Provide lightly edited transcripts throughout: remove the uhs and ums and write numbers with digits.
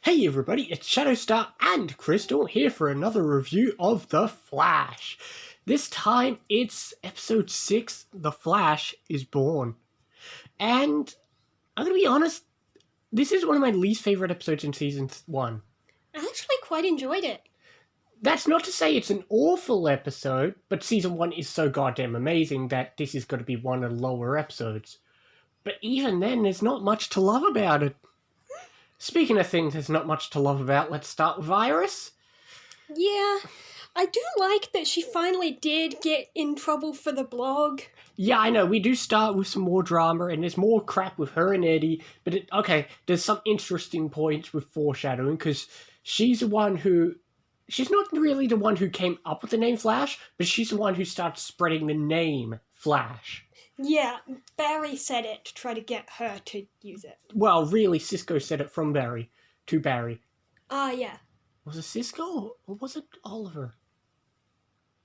Hey everybody, it's Shadowstar and Crystal here for another review of The Flash. This time it's episode 6, The Flash is Born. And I'm gonna be honest, this is one of my least favourite episodes in season 1. I actually quite enjoyed it. That's not to say it's an awful episode, but season 1 is so goddamn amazing that this is going to be one of the lower episodes. But even then, there's not much to love about it. Speaking of things there's not much to love about, let's start with Iris. Yeah, I do like that she finally did get in trouble for the blog. Yeah, I know, we do start with some more drama, and there's more crap with her and Eddie, but there's some interesting points with foreshadowing, because she's the one who... She's not really the one who came up with the name Flash, but she's the one who starts spreading the name Flash. Yeah, Barry said it to try to get her to use it. Well, really, Cisco said it from Barry to Barry. Yeah. Was it Cisco, or was it Oliver?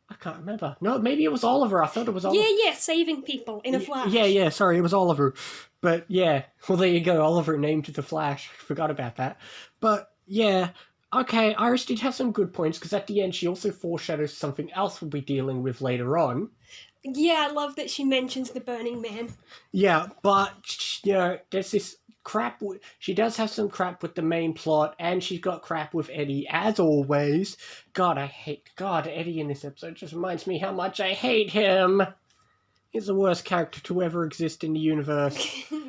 I can't remember. No, maybe it was Oliver. I thought it was Oliver. Yeah, saving people in a flash. Yeah, sorry, it was Oliver. But yeah, well, there you go. Oliver named the Flash. Forgot about that. But yeah, okay, Iris did have some good points, because at the end she also foreshadows something else we'll be dealing with later on. Yeah, I love that she mentions the Burning Man. Yeah, but, you know, there's this crap... She does have some crap with the main plot, and she's got crap with Eddie, as always. God, Eddie in this episode just reminds me how much I hate him. He's the worst character to ever exist in the universe.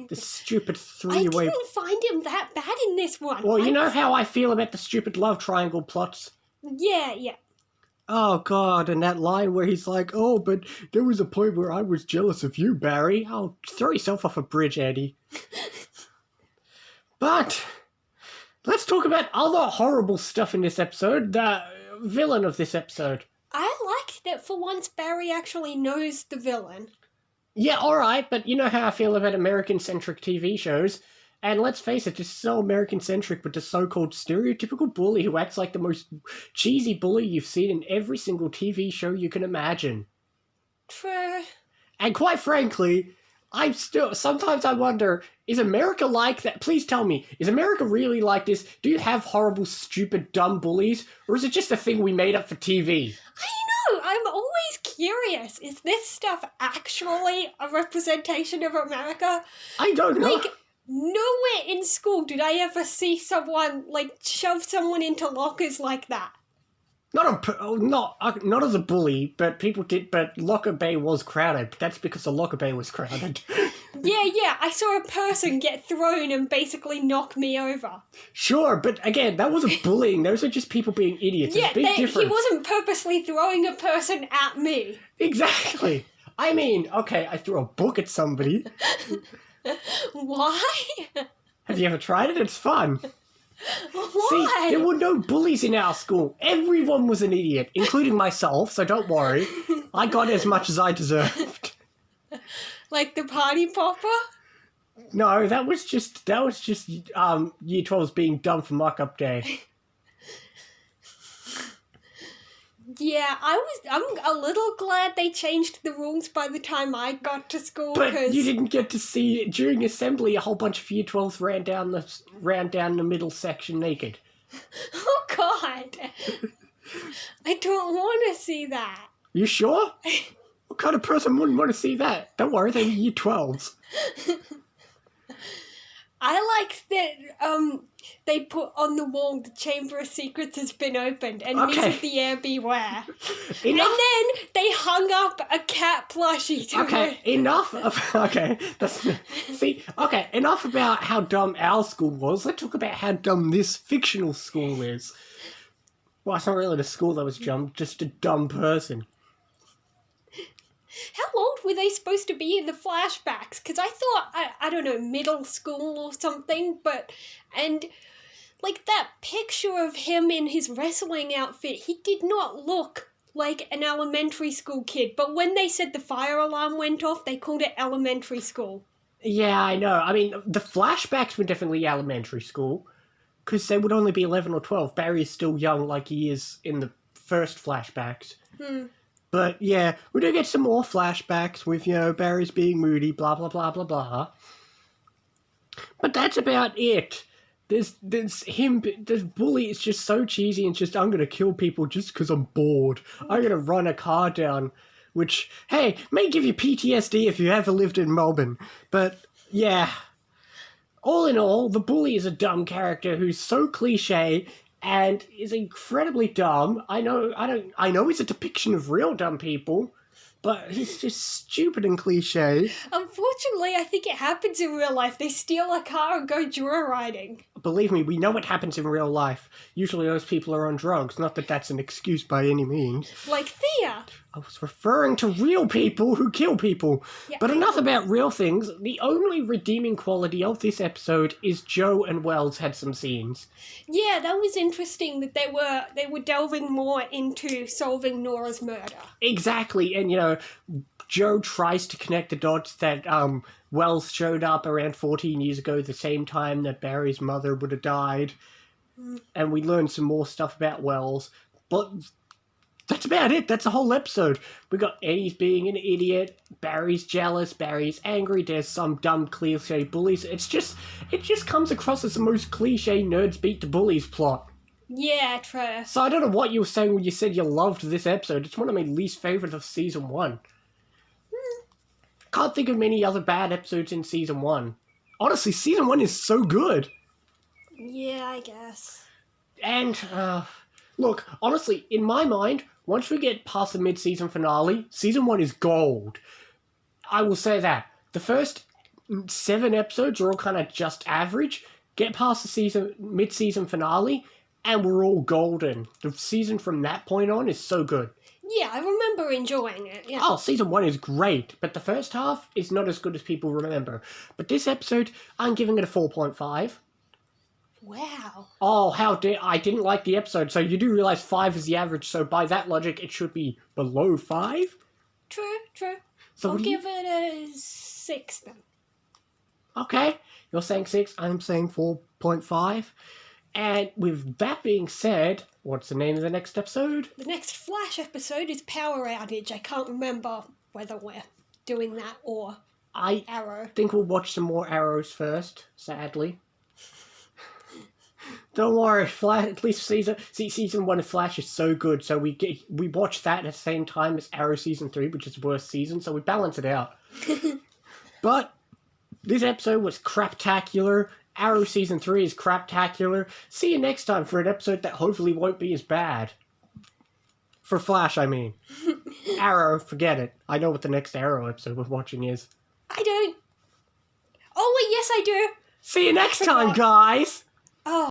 The stupid three-way... I didn't find him that bad in this one. Well, you know how I feel about the stupid love triangle plots? Yeah. Oh, God, and that line where he's like, oh, but there was a point where I was jealous of you, Barry. Oh, throw yourself off a bridge, Eddie. But let's talk about other horrible stuff in this episode. The villain of this episode. I like that for once Barry actually knows the villain. Yeah, alright, but you know how I feel about American-centric TV shows. And let's face it, this is so American-centric, but the so-called stereotypical bully who acts like the most cheesy bully you've seen in every single TV show you can imagine. True. And quite frankly, sometimes I wonder, is America like that? Please tell me, is America really like this? Do you have horrible, stupid, dumb bullies? Or is it just a thing we made up for TV? I know, I'm always curious. Is this stuff actually a representation of America? I don't know. Like, nowhere in school did I ever see someone, shove someone into lockers like that. Not as a bully, but people did. But Locker Bay was crowded. That's because the Locker Bay was crowded. Yeah. I saw a person get thrown and basically knock me over. Sure, but again, that wasn't bullying. Those are just people being idiots. Yeah, There's a big difference. He wasn't purposely throwing a person at me. Exactly. I mean, okay, I threw a book at somebody. Why? Have you ever tried it? It's fun. Why? See, there were no bullies in our school. Everyone was an idiot, including myself, so don't worry. I got as much as I deserved. Like the party popper? No, that was just Year 12s being dumb for mock-up day. Yeah, I'm a little glad they changed the rules by the time I got to school. But you didn't get to see, during assembly, a whole bunch of Year 12s ran down the middle section naked. Oh, God. I don't want to see that. You sure? What kind of person wouldn't want to see that? Don't worry, they're Year 12s. I like that they put on the wall the Chamber of Secrets has been opened and Mrs. the Air beware. And then they hung up a cat plushie to it. Enough about how dumb our school was. Let's talk about how dumb this fictional school is. Well, it's not really the school that was dumb, just a dumb person. How old were they supposed to be in the flashbacks? Because I thought, I don't know, middle school or something, and that picture of him in his wrestling outfit, he did not look like an elementary school kid, but when they said the fire alarm went off, they called it elementary school. Yeah, I know. I mean, the flashbacks were definitely elementary school, because they would only be 11 or 12. Barry is still young like he is in the first flashbacks. But yeah, we do get some more flashbacks with, Barry's being moody, blah, blah, blah, blah, blah. But that's about it. There's him. This bully is just so cheesy and just I'm gonna kill people just because I'm bored. I'm gonna run a car down, which hey may give you PTSD if you ever lived in Melbourne. But yeah, all in all, the bully is a dumb character who's so cliche and is incredibly dumb. I know he's a depiction of real dumb people, but he's just stupid and cliche. Unfortunately, I think it happens in real life. They steal a car and go joyriding. Believe me, we know what happens in real life. Usually those people are on drugs, not that that's an excuse by any means. Like Thea. I was referring to real people who kill people. Yeah, But enough about real things. The only redeeming quality of this episode is Joe and Wells had some scenes. Yeah, that was interesting that they were delving more into solving Nora's murder. Exactly, and Joe tries to connect the dots that Wells showed up around 14 years ago, the same time that Barry's mother would have died. And we learned some more stuff about Wells. But that's about it. That's the whole episode. We got Eddie's being an idiot, Barry's jealous, Barry's angry, there's some dumb cliche bullies. It just comes across as the most cliche nerds beat the bullies plot. Yeah, true. So I don't know what you were saying when you said you loved this episode. It's one of my least favourites of season 1. Can't think of many other bad episodes in season 1. Honestly, season 1 is so good. Yeah, I guess. And, look, honestly, in my mind, once we get past the mid-season finale, season 1 is gold. I will say that. The first 7 episodes are all kind of just average. Get past the mid-season finale, and we're all golden. The season from that point on is so good. Yeah, I remember enjoying it. Yeah. Oh, season 1 is great, but the first half is not as good as people remember. But this episode, I'm giving it a 4.5. Wow. Oh, how dare I didn't like the episode, so you do realize 5 is the average, so by that logic, it should be below 5? True. So I'll give it a 6 then. Okay, you're saying 6, I'm saying 4.5. And with that being said, what's the name of the next episode? The next Flash episode is Power Outage. I can't remember whether we're doing that or I Arrow. think we'll watch some more Arrows first, sadly. Don't worry, at least season 1 of Flash is so good, so we watch that at the same time as Arrow season 3, which is the worst season, so we balance it out. But this episode was craptacular. Arrow season 3 is craptacular. See you next time for an episode that hopefully won't be as bad. For Flash, I mean. Arrow, forget it. I know what the next Arrow episode we're watching is. I don't. Oh, wait, yes, I do. See you next time, guys!